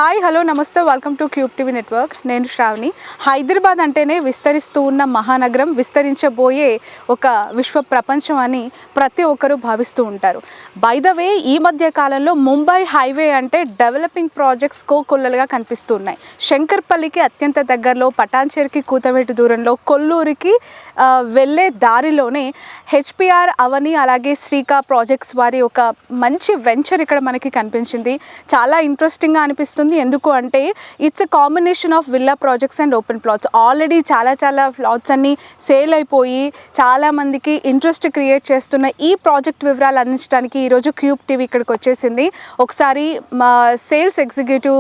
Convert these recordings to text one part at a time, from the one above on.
Hi hello నమస్తే welcome to cube TV network. నేను శ్రావణి. హైదరాబాద్ అంటేనే విస్తరిస్తూ ఉన్న మహానగరం, విస్తరించబోయే ఒక విశ్వ ప్రపంచం అని ప్రతి ఒక్కరూ భావిస్తూ ఉంటారు. బై ద వే, ఈ మధ్య కాలంలో ముంబై హైవే అంటే డెవలపింగ్ ప్రాజెక్ట్స్ కోకొల్లలుగా కనిపిస్తూ ఉన్నాయి. శంకర్పల్లికి అత్యంత దగ్గరలో, పటాన్చెరుకి కూతవేటు దూరంలో, కొల్లూరికి వెళ్ళే దారిలోనే హెచ్పిఆర్ అవని అలాగే శ్రీకా ప్రాజెక్ట్స్ వారి ఒక మంచి వెంచర్ ఇక్కడ మనకి కనిపించింది. చాలా ఇంట్రెస్టింగ్గా అనిపిస్తుంది. ఎందుకు అంటే it's a combination of villa projects and open plots. Already చాలా ప్లాట్స్ అన్నీ సేల్ అయిపోయి చాలామందికి ఇంట్రెస్ట్ క్రియేట్ చేస్తున్న ఈ ప్రాజెక్ట్ వివరాలు అందించడానికి ఈరోజు క్యూబ్ టీవీ ఇక్కడికి వచ్చేసింది. ఒకసారి మా సేల్స్ ఎగ్జిక్యూటివ్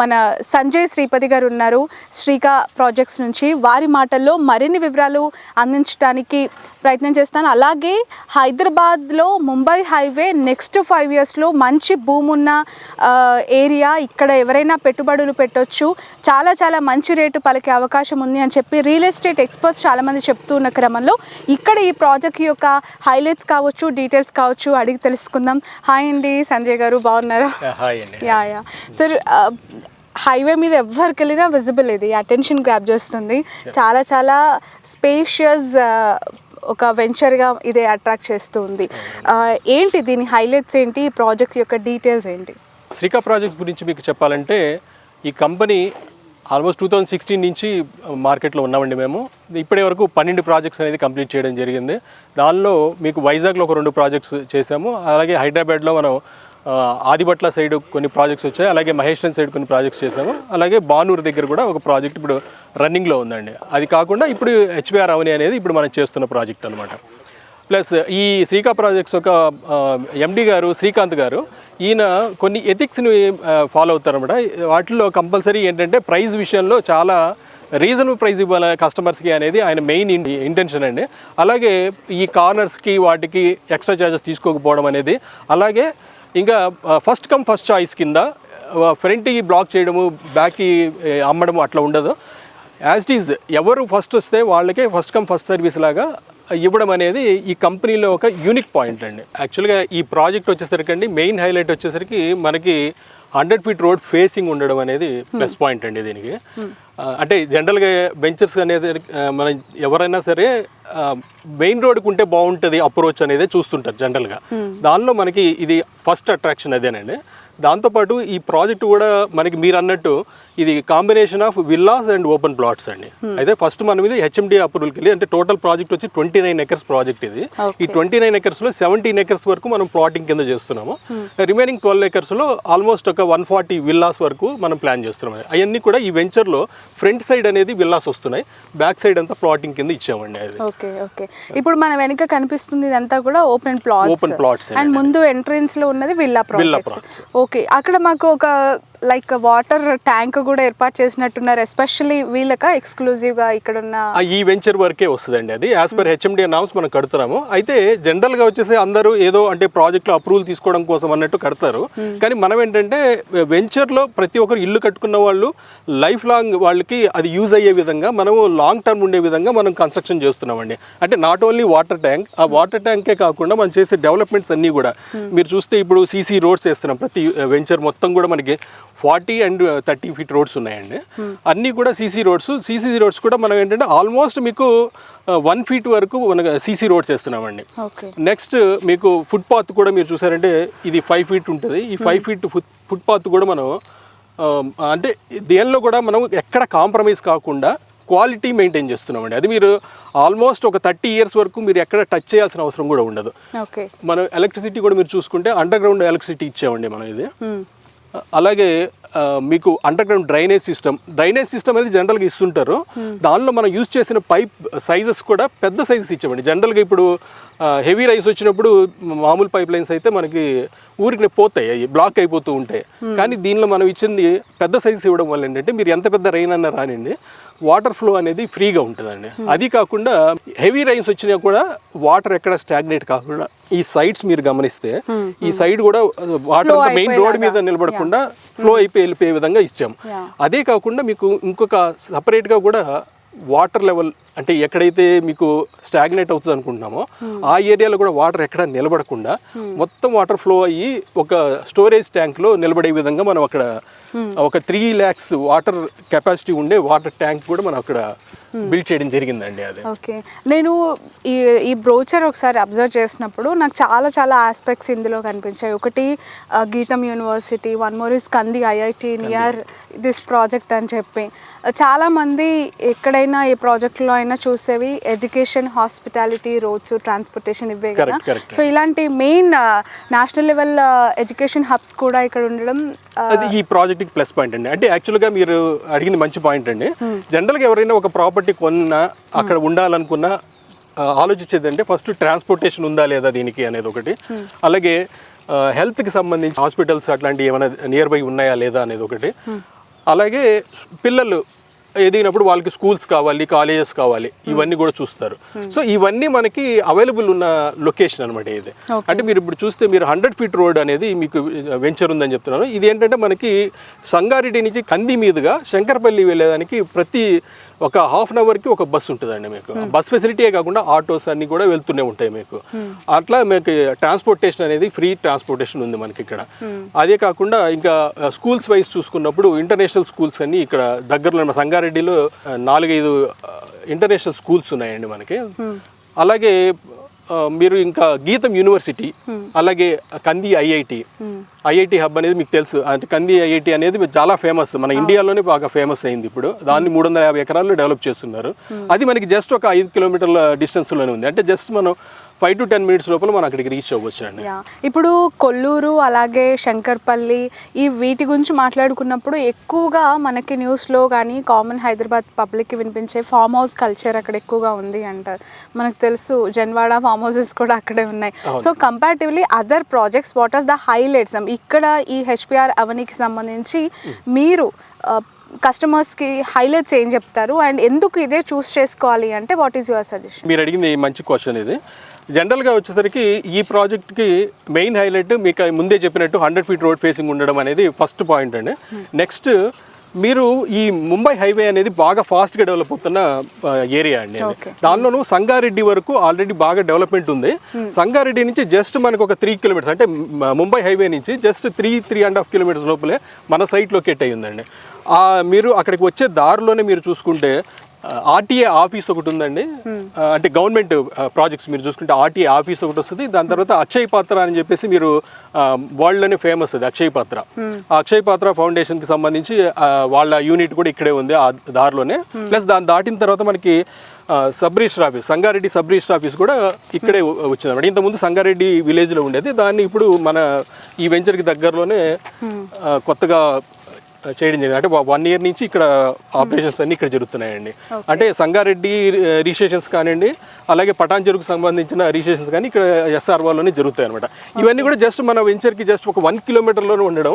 మన సంజయ్ శ్రీపతి గారు ఉన్నారు శ్రీకా ప్రాజెక్ట్స్ నుంచి. వారి మాటల్లో మరిన్ని వివరాలు అందించడానికి ప్రయత్నం చేస్తాను. అలాగే హైదరాబాద్లో ముంబై హైవే నెక్స్ట్ 5 yearsలో మంచి భూమి ఉన్న ఏరియా, ఇక్కడ ఎవరైనా పెట్టుబడులు పెట్టొచ్చు, చాలా మంచి రేటు పలికే అవకాశం ఉంది అని చెప్పి రియల్ ఎస్టేట్ ఎక్స్పర్ట్స్ చాలామంది చెప్తూ ఉన్న క్రమంలో ఇక్కడ ఈ ప్రాజెక్ట్ యొక్క హైలైట్స్ కావచ్చు, డీటెయిల్స్ కావచ్చు అడిగి తెలుసుకుందాం. హాయ్ అండి సంజయ్ గారు, బాగున్నారా? యా సార్, హైవే మీద ఎవరికి వెళ్ళినా విజిబుల్, ఇది అటెన్షన్ గ్రాప్ చేస్తుంది. చాలా స్పేషియస్ ఒక వెంచర్గా ఇదే అట్రాక్ట్ చేస్తూ ఉంది. ఏంటి దీని హైలైట్స్ ఏంటి, ఈ ప్రాజెక్ట్ యొక్క డీటెయిల్స్ ఏంటి? శ్రీకా ప్రాజెక్ట్ గురించి మీకు చెప్పాలంటే, ఈ కంపెనీ ఆల్మోస్ట్ 2016 నుంచి మార్కెట్లో ఉన్నామండి. మేము ఇప్పటి వరకు 12 ప్రాజెక్ట్స్ అనేది కంప్లీట్ చేయడం జరిగింది. దానిలో మీకు వైజాగ్లో ఒక 2 ప్రాజెక్ట్స్ చేసాము. అలాగే హైదరాబాద్లో మనం ఆదిబట్ల సైడ్ కొన్ని ప్రాజెక్ట్స్ వచ్చాయి, అలాగే మహేశ్వరం సైడ్ కొన్ని ప్రాజెక్ట్స్ చేసాము. అలాగే బానూరు దగ్గర కూడా ఒక ప్రాజెక్ట్ ఇప్పుడు రన్నింగ్లో ఉందండి. అది కాకుండా ఇప్పుడు హెచ్పిఆర్ అవని అనేది ఇప్పుడు మనం చేస్తున్న ప్రాజెక్ట్ అనమాట. ప్లస్ ఈ శ్రీకా ప్రాజెక్ట్స్ ఒక ఎండి గారు శ్రీకాంత్ గారు, ఈయన కొన్ని ఎథిక్స్ని ఫాలో అవుతారన్నమాట. వాటిల్లో కంపల్సరీ ఏంటంటే ప్రైస్ విషయంలో చాలా రీజనబుల్ ప్రైస్ ఇవ్వాలి కస్టమర్స్కి అనేది ఆయన మెయిన్ ఇంటెన్షన్ అండి. అలాగే ఈ కార్నర్స్కి వాటికి ఎక్స్ట్రా ఛార్జెస్ తీసుకోకపోవడం అనేది, అలాగే ఇంకా ఫస్ట్ కమ్ ఫస్ట్ చాయిస్ కింద ఫ్రంట్కి బ్లాక్ చేయడము, బ్యాక్కి అమ్మడము అట్లా ఉండదు. యాజ్ ఇట్ ఈజ్ ఎవరు ఫస్ట్ వస్తే వాళ్ళకే ఫస్ట్ కమ్ ఫస్ట్ సర్వీస్ లాగా ఇవ్వడం అనేది ఈ కంపెనీలో ఒక యూనిక్ పాయింట్ అండి. యాక్చువల్గా ఈ ప్రాజెక్ట్ వచ్చేసరికి అండి, మెయిన్ హైలైట్ వచ్చేసరికి మనకి 100 feet రోడ్ ఫేసింగ్ ఉండడం అనేది ప్లస్ పాయింట్ అండి దీనికి. అంటే జనరల్గా వెంచర్స్ అనేది మనం ఎవరైనా సరే మెయిన్ రోడ్కి ఉంటే బాగుంటుంది అప్రోచ్ అనేది చూస్తుంటారు జనరల్గా. దానిలో మనకి ఇది ఫస్ట్ అట్రాక్షన్ అదేనండి. దాంతోపాటు ఈ ప్రాజెక్ట్ కూడా మనకి మీరు అన్నట్టు ఇది combination of villas and open plots అండి. అయితే ఫస్ట్ మనం ఇది హెచ్ఎండి అప్రూవల్కి వెళ్ళి, అంటే టోటల్ ప్రాజెక్ట్ వచ్చి 29 acres ప్రాజెక్ట్ ఇది. ఈ 29 acresలో 17 acres వరకు మనం ప్లాటింగ్ కింద చేస్తున్నాము. రిమైనింగ్ 12 acresలో ఆల్మోస్ట్ ఒక 140 విల్లాస్ వరకు మనం ప్లాన్ చేస్తున్నాం. అవన్నీ కూడా ఈ వెంచర్లో ఫ్రంట్ సైడ్ అనేది విల్లాస్ వస్తున్నాయి, బ్యాక్ సైడ్ అంతా ప్లాటింగ్ కింద ఇచ్చామండి. అది ఓకే. ఇప్పుడు మన వెనక కనిపిస్తుంది ఇదంతా కూడా ఓపెన్ ప్లాట్స్ అండ్ ముందు ఎంట్రన్స్ లో ఉన్నది విల్లా ప్రాజెక్ట్స్. ఓకే, అక్కడ మాకు ఒక లైక్ వాటర్ ట్యాంక్ కూడా ఏర్పాటు చేసినట్టున్నారు, ఎస్పెషల్లీ వీళ్ళక ఎక్స్క్లూజివ్గా ఇక్కడ ఉన్న ఈ వెంచర్ వరకే వస్తుందండి. అది యాజ్ పర్ హెచ్ఎండి నామ్స్ మనం కడుతున్నాము. అయితే జనరల్గా వచ్చేసి అందరూ ఏదో అంటే ప్రాజెక్ట్లో అప్రూవల్ తీసుకోవడం కోసం అన్నట్టు కడతారు. కానీ మనం ఏంటంటే వెంచర్లో ప్రతి ఒక్కరు ఇల్లు కట్టుకున్న వాళ్ళు లైఫ్ లాంగ్ వాళ్ళకి అది యూజ్ అయ్యే విధంగా మనము లాంగ్ టర్మ్ ఉండే విధంగా మనం కన్స్ట్రక్షన్ చేస్తున్నామండి. అంటే నాట్ ఓన్లీ వాటర్ ట్యాంక్, ఆ వాటర్ ట్యాంకే కాకుండా మనం చేసే డెవలప్మెంట్స్ అన్నీ కూడా మీరు చూస్తే ఇప్పుడు సీసీ రోడ్స్ వేస్తున్నాం. ప్రతి వెంచర్ మొత్తం కూడా మనకి 40 and 30 feet రోడ్స్ ఉన్నాయండి. అన్నీ కూడా సీసీ రోడ్స్ కూడా మనం ఏంటంటే ఆల్మోస్ట్ మీకు 1 feet వరకు మన సీసీ రోడ్స్ వేస్తున్నామండి. నెక్స్ట్ మీకు ఫుట్పాత్ కూడా మీరు చూసారంటే ఇది 5 feet ఉంటుంది. ఈ 5 feet ఫుట్పాత్ కూడా మనం అంటే దేనిలో కూడా మనం ఎక్కడ కాంప్రమైజ్ కాకుండా క్వాలిటీ మెయింటైన్ చేస్తున్నామండి. అది మీరు ఆల్మోస్ట్ ఒక 30 years వరకు మీరు ఎక్కడ టచ్ చేయాల్సిన అవసరం కూడా ఉండదు. మనం ఎలక్ట్రిసిటీ కూడా మీరు చూసుకుంటే అండర్ గ్రౌండ్ ఎలక్ట్రిసిటీ ఇచ్చామండి మనం ఇది. అలాగే మీకు అండర్ గ్రౌండ్ డ్రైనేజ్ సిస్టమ్ అనేది జనరల్గా ఇస్తుంటారు. దానిలో మనం యూజ్ చేసిన పైప్ సైజెస్ కూడా పెద్ద సైజెస్ ఇచ్చామండి. జనరల్గా ఇప్పుడు హెవీ రైస్ వచ్చినప్పుడు మామూలు పైప్ లైన్స్ అయితే మనకి ఊరికి పోతాయి, అవి బ్లాక్ అయిపోతూ ఉంటాయి. కానీ దీనిలో మనం ఇచ్చింది పెద్ద సైజెస్ ఇవ్వడం వల్ల ఏంటంటే మీరు ఎంత పెద్ద రైన్ అన్నా రానండి, వాటర్ ఫ్లో అనేది ఫ్రీగా ఉంటుందండి. అది కాకుండా హెవీ రైన్స్ వచ్చినా కూడా వాటర్ ఎక్కడ స్టాగ్నేట్ కాకుండా ఈ సైడ్స్ మీరు గమనిస్తే ఈ సైడ్ కూడా వాటర్ మెయిన్ రోడ్ మీద నిలబడకుండా ఫ్లో వెళ్ళిపోయే విధంగా ఇచ్చాము. అదే కాకుండా మీకు ఇంకొక సపరేట్గా కూడా వాటర్ లెవెల్ అంటే ఎక్కడైతే మీకు స్టాగ్నేట్ అవుతుంది అనుకుంటున్నామో ఆ ఏరియాలో కూడా వాటర్ ఎక్కడ నిలబడకుండా మొత్తం వాటర్ ఫ్లో అయ్యి ఒక స్టోరేజ్ ట్యాంక్లో నిలబడే విధంగా మనం అక్కడ ఒక 3 lakhs వాటర్ కెపాసిటీ ఉండే వాటర్ ట్యాంక్ కూడా మనం అక్కడ బిల్డ్ చేయడం జరిగిందండి. అది ఓకే. నేను ఈ బ్రోచర్ ఒకసారి అబ్జర్వ్ చేసినప్పుడు నాకు చాలా ఆస్పెక్ట్స్ ఇందులో కనిపించాయి. ఒకటి GITAM university, one more is Kandi IIT near this project అని చెప్పి చాలామంది ఎక్కడైనా ఏ ప్రాజెక్ట్లో అయినా చూసేవి ఎడ్యుకేషన్, హాస్పిటాలిటీ, రోడ్స్, ట్రాన్స్పోర్టేషన్ ఇవే కదా. సో ఇలాంటి main national level education hubs కూడా ఇక్కడ ఉండడం అది ఈ ప్రాజెక్ట్కి ప్లస్ పాయింట్ అండి. అంటే యాక్చువల్గా మీరు అడిగింది మంచి పాయింట్ అండి. జనరల్గా ఎవరైనా ఒక ప్రాపర్టీ కొన్నా అక్కడ ఉండాలనుకున్నా ఆలోచించేది అంటే ఫస్ట్ ట్రాన్స్పోర్టేషన్ ఉందా లేదా దీనికి అనేది ఒకటి, అలాగే హెల్త్కి సంబంధించి హాస్పిటల్స్ అట్లాంటివి ఏమైనా నియర్ బై ఉన్నాయా లేదా అనేది ఒకటి, అలాగే పిల్లలు ఎదిగినప్పుడు వాళ్ళకి స్కూల్స్ కావాలి, కాలేజెస్ కావాలి, ఇవన్నీ కూడా చూస్తారు. సో ఇవన్నీ మనకి అవైలబుల్ ఉన్న లొకేషన్ అనమాట ఇది. అంటే మీరు ఇప్పుడు చూస్తే మీరు 100 feet రోడ్ అనేది మీకు వెంచర్ ఉందని చెప్తున్నాను. ఇది ఏంటంటే మనకి సంగారెడ్డి నుంచి కంది మీదుగా శంకరపల్లి వెళ్ళేదానికి ప్రతి ఒక ½ hourకి ఒక బస్సు ఉంటుందండి మీకు. బస్ ఫెసిలిటీయే కాకుండా ఆటోస్ అన్నీ కూడా వెళ్తూనే ఉంటాయి మీకు. అట్లా మీకు ట్రాన్స్పోర్టేషన్ అనేది ఫ్రీ ట్రాన్స్పోర్టేషన్ ఉంది మనకి ఇక్కడ. అదే కాకుండా ఇంకా స్కూల్స్ వైజ్ చూసుకున్నప్పుడు ఇంటర్నేషనల్ స్కూల్స్ అన్నీ ఇక్కడ దగ్గరలో సంగారెడ్డిలో 4-5 ఇంటర్నేషనల్ స్కూల్స్ ఉన్నాయండి మనకి. అలాగే మీరు ఇంకా గీతం యూనివర్సిటీ, అలాగే కంది ఐఐటి హబ్ అనేది మీకు తెలుసు. అంటే కంది ఐఐటి అనేది చాలా ఫేమస్, మన ఇండియాలోనే బాగా ఫేమస్ అయింది ఇప్పుడు. దాన్ని 350 ఎకరాల్లో డెవలప్ చేస్తున్నారు. అది మనకి జస్ట్ ఒక 5 kilometerల డిస్టెన్స్లోనే ఉంది. అంటే జస్ట్ మనం 5 to 10 minutes లోపల మనం అక్కడికి రీచ్ అవ్వచ్చు అండి. ఇప్పుడు కొల్లూరు అలాగే శంకర్పల్లి వీటి గురించి మాట్లాడుకున్నప్పుడు ఎక్కువగా మనకి న్యూస్లో కానీ కామన్ హైదరాబాద్ పబ్లిక్కి వినిపించే ఫామ్ హౌస్ కల్చర్ అక్కడ ఎక్కువగా ఉంది అంటారు. మనకు తెలుసు జన్వాడ ఫామ్ హౌసెస్ కూడా అక్కడే ఉన్నాయి. So comparatively other projects what are the highlights ఇక్కడ ఈ హెచ్పిఆర్ అవనికి సంబంధించి మీరు కస్టమర్స్కి హైలైట్స్ ఏం చెప్తారు అండ్ ఎందుకు ఇదే చూస్ చేసుకోవాలి అంటే వాట్ ఈస్ యువర్ సజెషన్? మీరు అడిగింది మంచి క్వశ్చన్ ఇది. జనరల్గా వచ్చేసరికి ఈ ప్రాజెక్ట్కి మెయిన్ హైలైట్ మీకు ముందే చెప్పినట్టు 100 feet రోడ్ ఫేసింగ్ ఉండడం అనేది ఫస్ట్ పాయింట్ అండి. నెక్స్ట్ మీరు ఈ ముంబై హైవే అనేది బాగా ఫాస్ట్గా డెవలప్ అవుతున్న ఏరియా అండి. దానిలోనూ సంగారెడ్డి వరకు ఆల్రెడీ బాగా డెవలప్మెంట్ ఉంది. సంగారెడ్డి నుంచి జస్ట్ మనకు ఒక 3 kilometers అంటే ముంబై హైవే నుంచి జస్ట్ 3.5 kilometers లోపలే మన సైట్ లొకేట్ అయ్యి ఉందండి. మీరు అక్కడికి వచ్చే దారిలోనే మీరు చూసుకుంటే ఆర్టీఏ ఆఫీస్ ఒకటి ఉందండి. అంటే గవర్నమెంట్ ప్రాజెక్ట్స్ మీరు చూసుకుంటే ఆర్టీఏ ఆఫీస్ ఒకటి వస్తుంది. దాని తర్వాత అక్షయ్ పాత్ర అని చెప్పేసి మీరు వరల్డ్లోనే ఫేమస్ అది అక్షయ్ పాత్ర. ఆ అక్షయ్ పాత్ర ఫౌండేషన్కి సంబంధించి వాళ్ళ యూనిట్ కూడా ఇక్కడే ఉంది ఆ దారిలోనే. ప్లస్ దాన్ని దాటిన తర్వాత మనకి sub register office, Sangareddy sub register office కూడా ఇక్కడే వచ్చింది అనమాట. ఇంతకుముందు సంగారెడ్డి విలేజ్లో ఉండేది, దాన్ని ఇప్పుడు మన ఈ వెంచర్కి దగ్గరలోనే కొత్తగా చేయడం జరిగింది. అంటే 1 year నుంచి ఇక్కడ ఆపరేషన్స్ అన్నీ ఇక్కడ జరుగుతున్నాయండి. అంటే సంగారెడ్డి రిజిస్ట్రేషన్స్ కానివ్వండి, అలాగే పటాన్చెరుకు సంబంధించిన రిజిస్ట్రేషన్స్ కానీ ఇక్కడ ఎస్ఆర్ఓలోనే జరుగుతాయి అనమాట. ఇవన్నీ కూడా జస్ట్ మన వెంచర్కి జస్ట్ ఒక 1 kilometerలోనే ఉండడం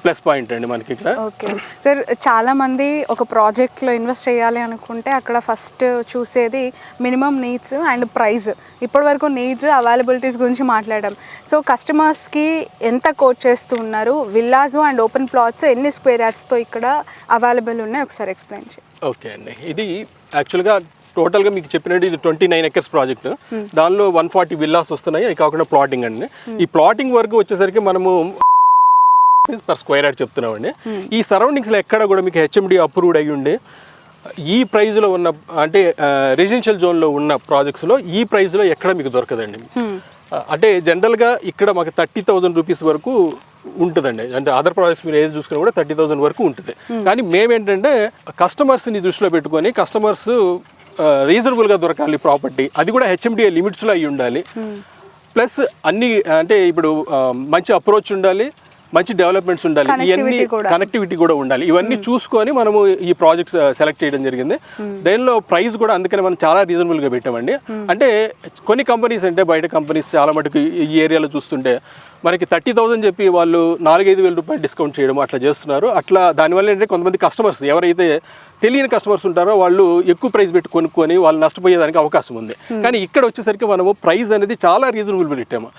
ప్లస్ పాయింట్ అండి మనకి ఇక్కడ. ఓకే సార్, చాలామంది ఒక ప్రాజెక్ట్లో ఇన్వెస్ట్ చేయాలి అనుకుంటే అక్కడ ఫస్ట్ చూసేది మినిమం నీడ్స్ అండ్ ప్రైస్. ఇప్పటివరకు నీడ్స్ అవైలబిలిటీస్ గురించి మాట్లాడాం. సో కస్టమర్స్కి ఎంత కోట్ చేస్తూ ఉన్నారు, విల్లాస్ అండ్ ఓపెన్ ప్లాట్స్ ఎన్ని స్క్వేర్ తో ఇక్కడ అవైలబుల్ ఉన్నాయి ఒకసారి ఎక్స్ప్లెయిన్ చేయండి. ఓకే అండి, ఇది యాక్చువల్గా టోటల్గా మీకు చెప్పినట్టు ఇది 29 acres ప్రాజెక్ట్. దానిలో 140 విల్లాస్ వస్తున్నాయి. అది కాకుండా ప్లాటింగ్ అండి. ఈ ప్లాటింగ్ వరకు వచ్చేసరికి మనము per square yard చెప్తున్నామండి. ఈ సరౌండింగ్స్లో ఎక్కడ కూడా మీకు హెచ్ఎండి అప్రూవ్డ్ అయ్యి ఉండే ఈ ప్రైజ్లో ఉన్న అంటే రెసిడెన్షియల్ జోన్లో ఉన్న ప్రాజెక్ట్స్లో ఈ ప్రైజ్లో ఎక్కడ మీకు దొరకదండి. అంటే జనరల్గా ఇక్కడ మాకు 30,000 rupees వరకు ఉంటుందండి. అంటే అదర్ ప్రాజెక్ట్స్ మీరు ఏది చూసుకున్నా కూడా 30,000 వరకు ఉంటుంది. కానీ మేమేంటంటే కస్టమర్స్ని దృష్టిలో పెట్టుకొని కస్టమర్స్ రీజనబుల్గా దొరకాలి ప్రాపర్టీ, అది కూడా హెచ్ఎండిఏ లిమిట్స్లో అయి ఉండాలి. ప్లస్ అన్ని అంటే ఇప్పుడు మంచి అప్రోచ్ ఉండాలి, మంచి డెవలప్మెంట్స్ ఉండాలి, ఇవన్నీ కనెక్టివిటీ కూడా ఉండాలి. ఇవన్నీ చూసుకొని మనము ఈ ప్రాజెక్ట్స్ సెలెక్ట్ చేయడం జరిగింది. దానిలో ప్రైస్ కూడా అందుకని మనం చాలా రీజనబుల్గా పెట్టామండి. అంటే కొన్ని కంపెనీస్ అంటే బయట కంపెనీస్ చాలా మటుకు ఈ ఏరియాలో చూస్తుంటే మనకి 30,000 చెప్పి వాళ్ళు 4-5 రూపాయలు డిస్కౌంట్ చేయడం అట్లా చేస్తున్నారు. అట్లా దానివల్ల ఏంటంటే కొంతమంది కస్టమర్స్ ఎవరైతే తెలియని కస్టమర్స్ ఉంటారో వాళ్ళు ఎక్కువ ప్రైస్ పెట్టి కొనుక్కొని వాళ్ళు నష్టపోయేదానికి అవకాశం ఉంది. కానీ ఇక్కడ వచ్చేసరికి మనము ప్రైస్ అనేది చాలా రీజనబుల్ పెట్టాము.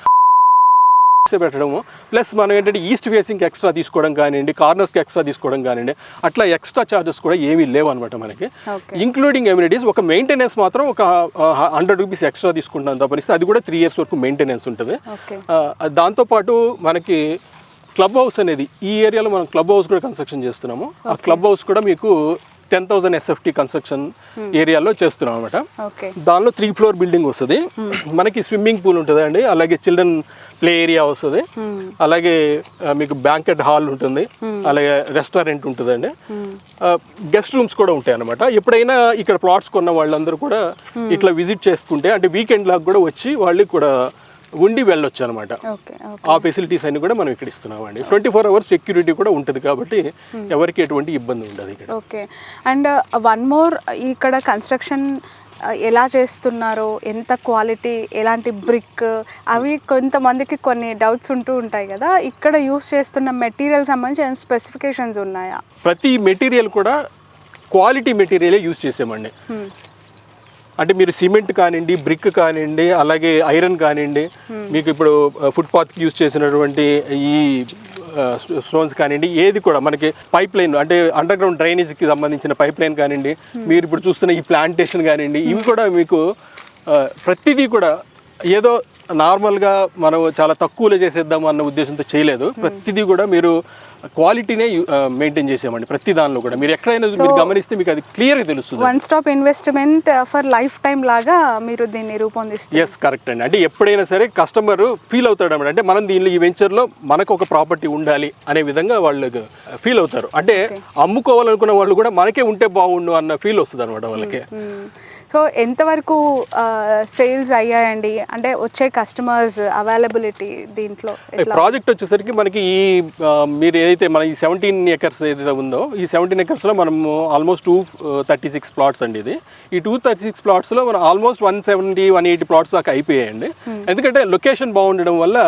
బ్లాక్స్ పెట్టడము, ప్లస్ మనం ఏంటంటే ఈస్ట్ ఫేసింగ్కి ఎక్స్ట్రా తీసుకోవడం కానివ్వండి, కార్నర్స్కి ఎక్స్ట్రా తీసుకోవడం కానివ్వండి, అట్లా ఎక్స్ట్రా ఛార్జెస్ కూడా ఏమీ లేవు అనమాట మనకి. ఇంక్లూడింగ్ ఎమ్యూనిటీస్, ఒక మెయింటెనెన్స్ మాత్రం ఒక 100 రూపీస్ ఎక్స్ట్రా తీసుకుంటాం తప్పనిస్తే, అది కూడా 3 years వరకు మెయింటెనెన్స్ ఉంటుంది. దాంతోపాటు మనకి క్లబ్ హౌస్ అనేది ఈ ఏరియాలో మనం క్లబ్ హౌస్ కూడా కన్స్ట్రక్షన్ చేస్తున్నాము. ఆ క్లబ్ హౌస్ కూడా మీకు 10,000 SFT కన్స్ట్రక్షన్ ఏరియాలో చేస్తున్నాం అనమాట. దానిలో 3 floor బిల్డింగ్ వస్తుంది. మనకి స్విమ్మింగ్ పూల్ ఉంటుంది అండి, అలాగే చిల్డ్రన్ ప్లే ఏరియా వస్తుంది, అలాగే మీకు బ్యాంకెట్ హాల్ ఉంటుంది, అలాగే రెస్టారెంట్ ఉంటుందండి, గెస్ట్ రూమ్స్ కూడా ఉంటాయి అనమాట. ఎప్పుడైనా ఇక్కడ ప్లాట్స్ కొన్న వాళ్ళందరూ కూడా ఇట్లా విజిట్ చేసుకుంటే, అంటే వీకెండ్ లాగా కూడా వచ్చి వాళ్ళు కూడా ఉండి వెళ్ళొచ్చు అనమాట. ఆ ఫెసిలిటీస్ అన్ని కూడా మనం ఇక్కడ ఇస్తున్నామండి. 24 hours సెక్యూరిటీ కూడా ఉంటుంది కాబట్టి ఎవరికి ఎటువంటి ఇబ్బంది ఉండదు ఇక్కడ. ఓకే. అండ్ వన్ మోర్, ఇక్కడ కన్స్ట్రక్షన్ ఎలా చేస్తున్నారో, ఎంత క్వాలిటీ, ఎలాంటి బ్రిక్, అవి కొంతమందికి కొన్ని డౌట్స్ ఉంటూ ఉంటాయి కదా. ఇక్కడ యూస్ చేస్తున్న మెటీరియల్ సంబంధించి స్పెసిఫికేషన్స్ ఉన్నాయా? ప్రతి మెటీరియల్ కూడా క్వాలిటీ మెటీరియలే యూస్ చేసామండి. అంటే మీరు సిమెంట్ కానివ్వండి, బ్రిక్ కానివ్వండి, అలాగే ఐరన్ కానివ్వండి, మీకు ఇప్పుడు ఫుట్పాత్కి యూజ్ చేసినటువంటి ఈ స్టోన్స్ కానివ్వండి, ఏది కూడా మనకి పైప్ లైన్, అంటే అండర్ గ్రౌండ్ డ్రైనేజ్కి సంబంధించిన పైప్ లైన్ కానివ్వండి, మీరు ఇప్పుడు చూస్తున్న ఈ ప్లాంటేషన్ కానివ్వండి, ఇవి కూడా మీకు ప్రతిదీ కూడా ఏదో నార్మల్గా మనం చాలా తక్కువలో చేసేద్దాం అన్న ఉద్దేశంతో చేయలేదు. ప్రతిదీ కూడా మీరు క్వాలిటీనే మెయింటైన్ చేసామండి. ప్రతి దానిలో కూడా మీరు ఎక్కడైనా మీరు గమనిస్తే మీకు అది క్లియర్గా తెలుస్తుంది. One stop investment for life time లాగా మీరు దీన్ని రూపొందిస్తారు. ఎస్, కరెక్ట్ అండి. అంటే ఎప్పుడైనా సరే కస్టమర్ ఫీల్ అవుతాడు అన్నమాట. అంటే మనం దీనిలో ఈ వెంచర్లో మనకు ఒక ప్రాపర్టీ ఉండాలి అనే విధంగా వాళ్ళు ఫీల్ అవుతారు. అంటే అమ్ముకోవాలనుకున్న వాళ్ళు కూడా మనకే ఉంటే బాగుండు అన్న ఫీల్ వస్తుంది అనమాట వాళ్ళకి. సో ఎంతవరకు సేల్స్ అయ్యాయండి? అంటే వచ్చే కస్టమర్స్ అవైలబిలిటీ దీంట్లో ప్రాజెక్ట్ వచ్చేసరికి మనకి ఈ మీరు ఏదైతే మన ఈ 17 acres ఏదైతే ఉందో, ఈ 17 acresలో మనము ఆల్మోస్ట్ 236 ప్లాట్స్ అండి. ఇది ఈ 236 ప్లాట్స్లో మనం ఆల్మోస్ట్ 170-180 ప్లాట్స్ దాకా అయిపోయాయండి. ఎందుకంటే లొకేషన్ బాగుండడం వల్ల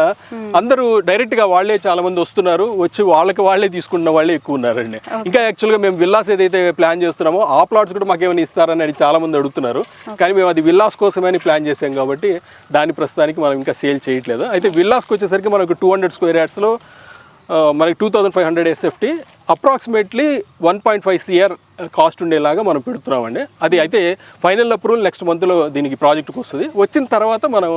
అందరూ డైరెక్ట్గా వాళ్ళే చాలా మంది వస్తున్నారు, వచ్చి వాళ్ళే తీసుకున్న వాళ్ళే ఎక్కువ ఉన్నారండి. ఇంకా యాక్చువల్గా మేము విల్లాస్ ఏదైతే ప్లాన్ చేస్తున్నామో ఆ ప్లాట్స్ కూడా మాకేమైనా ఇస్తారని చాలా మంది అడుగుతున్నారు. కానీ మేము అది విల్లాస్ కోసమని ప్లాన్ చేసాం కాబట్టి దాని ప్రస్తుతానికి మనం ఇంకా సేల్ చేయట్లేదు. అయితే విల్లాస్కి వచ్చేసరికి మనకు 200 square yardsలో మనకి 2,500 SFT అప్రాక్సిమేట్లీ 1.5 CR కాస్ట్ ఉండేలాగా మనం పెడుతున్నామండి. అది అయితే ఫైనల్ అప్రూవల్ నెక్స్ట్ మంత్లో దీనికి ప్రాజెక్ట్కి వస్తుంది. వచ్చిన తర్వాత మనం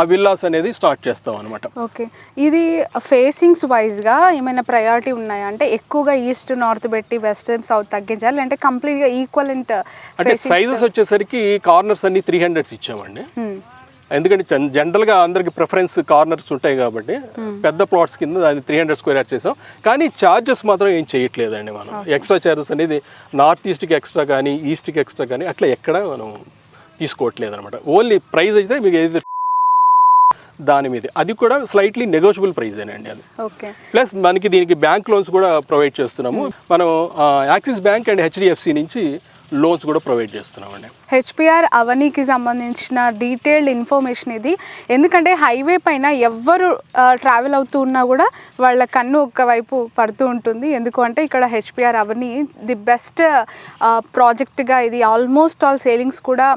ఆ విల్లాస్ అనేది స్టార్ట్ చేస్తాం అనమాట. ఓకే. ఇది ఫేసింగ్స్ వైజ్గా ఏమైనా ప్రయారిటీ ఉన్నాయా? అంటే ఎక్కువగా ఈస్ట్ నార్త్ పెట్టి వెస్ట్ సౌత్ తగ్గించాలి, అంటే కంప్లీట్గా ఈక్వలెంట్? అంటే సైజెస్ వచ్చేసరికి కార్నర్స్ అన్ని 300s ఇచ్చామండి. ఎందుకంటే జనరల్గా అందరికి ప్రిఫరెన్స్ కార్నర్స్ ఉంటాయి కాబట్టి పెద్ద ప్లాట్స్ కింద అది 300 square yards చేసాం. కానీ ఛార్జెస్ మాత్రం ఏం చేయట్లేదండి మనం. ఎక్స్ట్రా ఛార్జెస్ అనేది నార్త్ ఈస్ట్కి ఎక్స్ట్రా కానీ ఈస్ట్కి ఎక్స్ట్రా కానీ అట్లా ఎక్కడ మనం తీసుకోవట్లేదు అనమాట. ఓన్లీ ప్రైస్ అయితే మీకు ఏదైతే దాని మీద అది కూడా స్లైట్లీ నెగోషియబుల్ ప్రైజేనండి అది. ప్లస్ మనకి దీనికి బ్యాంక్ లోన్స్ కూడా ప్రొవైడ్ చేస్తున్నాము. మనం యాక్సిస్ బ్యాంక్ అండ్ HDFC నుంచి లోన్స్ కూడా ప్రొవైడ్ చేస్తున్నామండి. హెచ్పిఆర్ అవనీకి సంబంధించిన డీటెయిల్డ్ ఇన్ఫర్మేషన్ ఇది. ఎందుకంటే హైవే పైన ఎవ్వరు ట్రావెల్ అవుతూ ఉన్నా కూడా వాళ్ళ కన్ను ఒక్కవైపు పడుతూ ఉంటుంది. ఎందుకు అంటే ఇక్కడ హెచ్పిఆర్ అవనీ ది బెస్ట్ ప్రాజెక్ట్గా ఇది ఆల్మోస్ట్ ఆల్ సేలింగ్స్ కూడా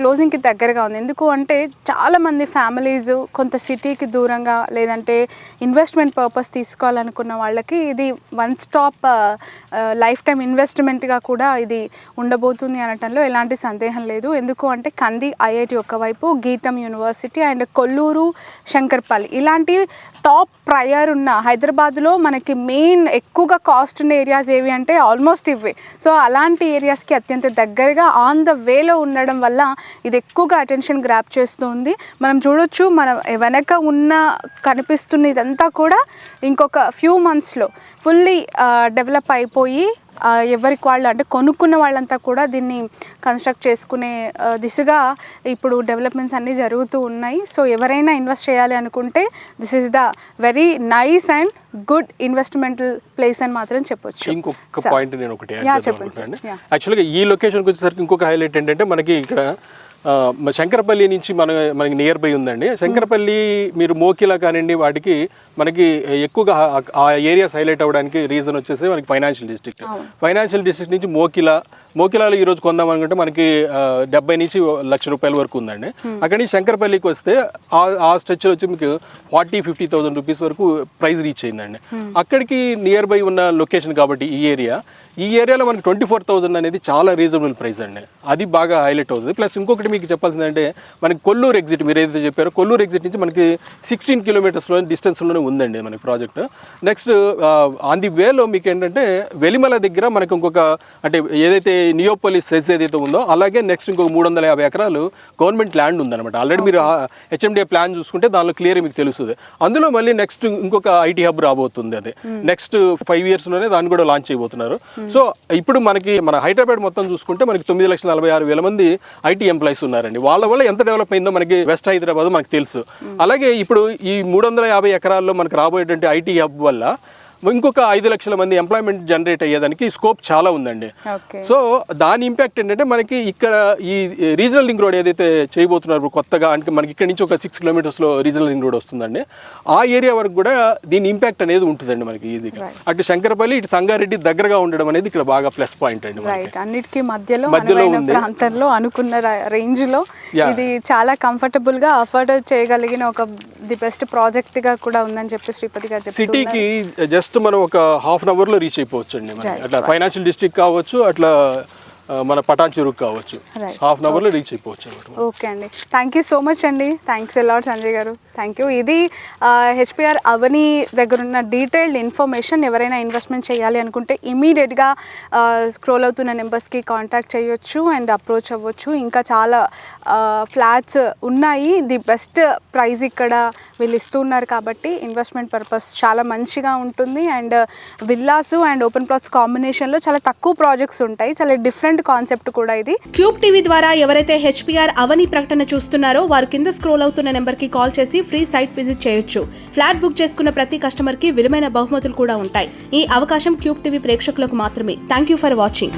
క్లోజింగ్కి దగ్గరగా ఉంది. ఎందుకు అంటే చాలామంది ఫ్యామిలీస్ కొంత సిటీకి దూరంగా లేదంటే ఇన్వెస్ట్మెంట్ పర్పస్ తీసుకోవాలనుకున్న వాళ్ళకి ఇది వన్ స్టాప్ లైఫ్ టైం ఇన్వెస్ట్మెంట్గా కూడా ఇది ఉండబోతుంది అనటంలో ఎలాంటి సందేహం లేదు. ఎందుకు అంటే కంది IIT ఒకవైపు, గీతం యూనివర్సిటీ అండ్ కొల్లూరు, శంకర్పల్లి ఇలాంటి టాప్ ప్రయర్ ఉన్న హైదరాబాద్లో మనకి మెయిన్ ఎక్కువగా కాస్ట్ ఉన్న ఏరియాస్ ఏవి అంటే ఆల్మోస్ట్ ఇవే. సో అలాంటి ఏరియాస్కి అత్యంత దగ్గరగా ఆన్ ద వేలో ఉండడం వల్ల ఇది ఎక్కువగా అటెన్షన్ గ్రాప్ చేస్తుంది. మనం చూడొచ్చు, మన వెనక ఉన్న కనిపిస్తున్న ఇదంతా కూడా ఇంకొక ఫ్యూ మంత్స్లో ఫుల్లీ డెవలప్ అయిపోయి ఎవరికి వాళ్ళు అంటే కొనుక్కున్న వాళ్ళంతా కూడా దీన్ని కన్స్ట్రక్ట్ చేసుకునే దిశగా ఇప్పుడు డెవలప్మెంట్స్ అన్నీ జరుగుతూ ఉన్నాయి. సో ఎవరైనా ఇన్వెస్ట్ చేయాలి అనుకుంటే this is the very nice and good investmental place అని మాత్రం చెప్పొచ్చు. ఇంకొక పాయింట్ నేను ఒకటి యాక్చువల్గా ఈ లొకేషన్కి వచ్చేసరికి ఇంకొక హైలైట్ ఏంటంటే మనకి ఇక్కడ శంకరపల్లి నుంచి మనకి నియర్ బై ఉందండి. శంకరపల్లి మీరు మోకిలా కానివ్వండి వాటికి మనకి ఎక్కువగా ఆ ఏరియాస్ హైలైట్ అవ్వడానికి రీజన్ వచ్చేసి మనకి ఫైనాన్షియల్ డిస్ట్రిక్ట్ నుంచి మోకిలా, మోకిలాలు ఈ రోజు కొందాం అనుకుంటే మనకి 70 నుంచి ₹1,00,000 వరకు ఉందండి. అక్కడి నుంచి శంకరపల్లికి వస్తే ఆ స్ట్రెచ్లో వచ్చి మీకు 40,000-50,000 రూపీస్ వరకు ప్రైస్ రీచ్ అయిందండి. అక్కడికి నియర్ బై ఉన్న లొకేషన్ కాబట్టి ఈ ఏరియాలో మనకి 24,000 అనేది చాలా రీజనబుల్ ప్రైస్ అండి. అది బాగా హైలైట్ అవుతుంది. ప్లస్ ఇంకొకటి మీకు చెప్పాల్సిందంటే మనకి కొల్లూరు ఎగ్జిట్ మీరు ఏదైతే చెప్పారో కొల్లూరు ఎగ్జిట్ నుంచి మనకి 16 కిలోమీటర్స్లో డిస్టెన్స్లోనే ఉందండి మనకి ప్రాజెక్ట్. నెక్స్ట్ ఆన్ ది వేలో మీకు ఏంటంటే వెలిమల దగ్గర మనకి ఇంకొక అంటే ఏదైతే నియోపోలిస్ సెజ్ ఏదైతే ఉందో అలాగే నెక్స్ట్ ఇంకొక 350 ఎకరాలు గవర్నమెంట్ ల్యాండ్ ఉందన్నమాట. ఆల్రెడీ మీరు హెచ్ఎండిఏ ప్లాన్ చూసుకుంటే దానిలో క్లియర్ మీకు తెలుస్తుంది. అందులో మళ్ళీ నెక్స్ట్ ఇంకొక ఐటీ హబ్ రాబోతుంది. అది నెక్స్ట్ 5 ఇయర్స్లోనే దాన్ని కూడా లాంచ్ చేయబోతున్నారు. సో ఇప్పుడు మన హైదరాబాద్ మొత్తం చూసుకుంటే మనకి 9,46,000 మంది ఐటీ ఎంప్లాయీస్ ఉన్నారండి. వాళ్ళ వల్ల ఎంత డెవలప్ అయిందో మనకి వెస్ట్ హైదరాబాద్ మనకు తెలుసు. అలాగే ఇప్పుడు ఈ 350 ఎకరాల్లో మనకు రాబోయేటువంటి ఐటీ హబ్ వల్ల ఇంకొక 5 లక్షల మంది ఎంప్లాయ్మెంట్ జనరేట్ అయ్యేదానికి స్కోప్ చాలా ఉందండి. సో దాని ఇంపాక్ట్ ఏంటంటే మనకి ఇక్కడ ఈ రీజనల్ రింగ్ రోడ్ ఏదైతే చేయబోతున్నారు కొత్తగా అంటే మనకి ఇక్కడ నుంచి ఒక 6 కిలోమీటర్స్లో రీజనల్ రింగ్ రోడ్ వస్తుందండి. ఆ ఏరియా వరకు కూడా దీని ఇంపాక్ట్ అనేది ఉంటుందండి మనకి. ఇది అటు శంకరపల్లి ఇటు సంగారెడ్డి దగ్గరగా ఉండడం అనేది ఇక్కడ బాగా ప్లస్ పాయింట్ అండి. అన్నిటికీ మధ్యలో ప్రాంతంలో అనుకున్న రేంజ్ లో ఇది చాలా కంఫర్టబుల్ గా అఫోర్డ్ చేయగలిగిన ఒక ది బెస్ట్ ప్రాజెక్ట్ గా కూడా ఉందని చెప్పి శ్రీపతి గారు చెప్తున్నారు. సిటీకి జస్ట్ మనం ఒక హాఫ్ అన్ అవర్లో రీచ్ అయిపోవచ్చు అండి. అట్లా ఫైనాన్షియల్ డిస్ట్రిక్ట్ కావచ్చు, అట్లా మన పటాన్ చెరుకు కావచ్చు, హాఫ్ అన్ అవర్లో రీచ్ అయిపోవచ్చు. ఓకే అండి, థ్యాంక్ యూ సో మచ్ అండి. థ్యాంక్స్ ఎలాట్ సంజయ్ గారు, థ్యాంక్ యూ. ఇది హెచ్పిఆర్ అవని దగ్గర ఉన్న డీటెయిల్డ్ ఇన్ఫర్మేషన్. ఎవరైనా ఇన్వెస్ట్మెంట్ చేయాలి అనుకుంటే ఇమీడియట్గా స్క్రోల్ అవుతున్న నెంబర్స్కి కాంటాక్ట్ చేయొచ్చు అండ్ అప్రోచ్ అవ్వచ్చు. ఇంకా చాలా ఫ్లాట్స్ ఉన్నాయి. ది బెస్ట్ ప్రైస్ ఇక్కడ వీళ్ళు ఇస్తున్నారు కాబట్టి ఇన్వెస్ట్మెంట్ పర్పస్ చాలా మంచిగా ఉంటుంది. And villas and open plots కాంబినేషన్లో చాలా తక్కువ ప్రాజెక్ట్స్ ఉంటాయి. చాలా డిఫరెంట్ కాన్సెప్ట్ కూడా ఇది. క్యూబ్ టీవీ ద్వారా ఎవరైతే హెచ్పిఆర్ అవని ప్రకటన చూస్తున్నారో వారు కింద స్క్రోల్ అవుతున్న నెంబర్ కి కాల్ చేసి ఫ్రీ సైట్ విజిట్ చేయొచ్చు. ఫ్లాట్ బుక్ చేసుకున్న ప్రతి కస్టమర్ కి విలువైన బహుమతులు కూడా ఉంటాయి. ఈ అవకాశం క్యూబ్ టీవీ ప్రేక్షకులకు మాత్రమే. Thank you for watching.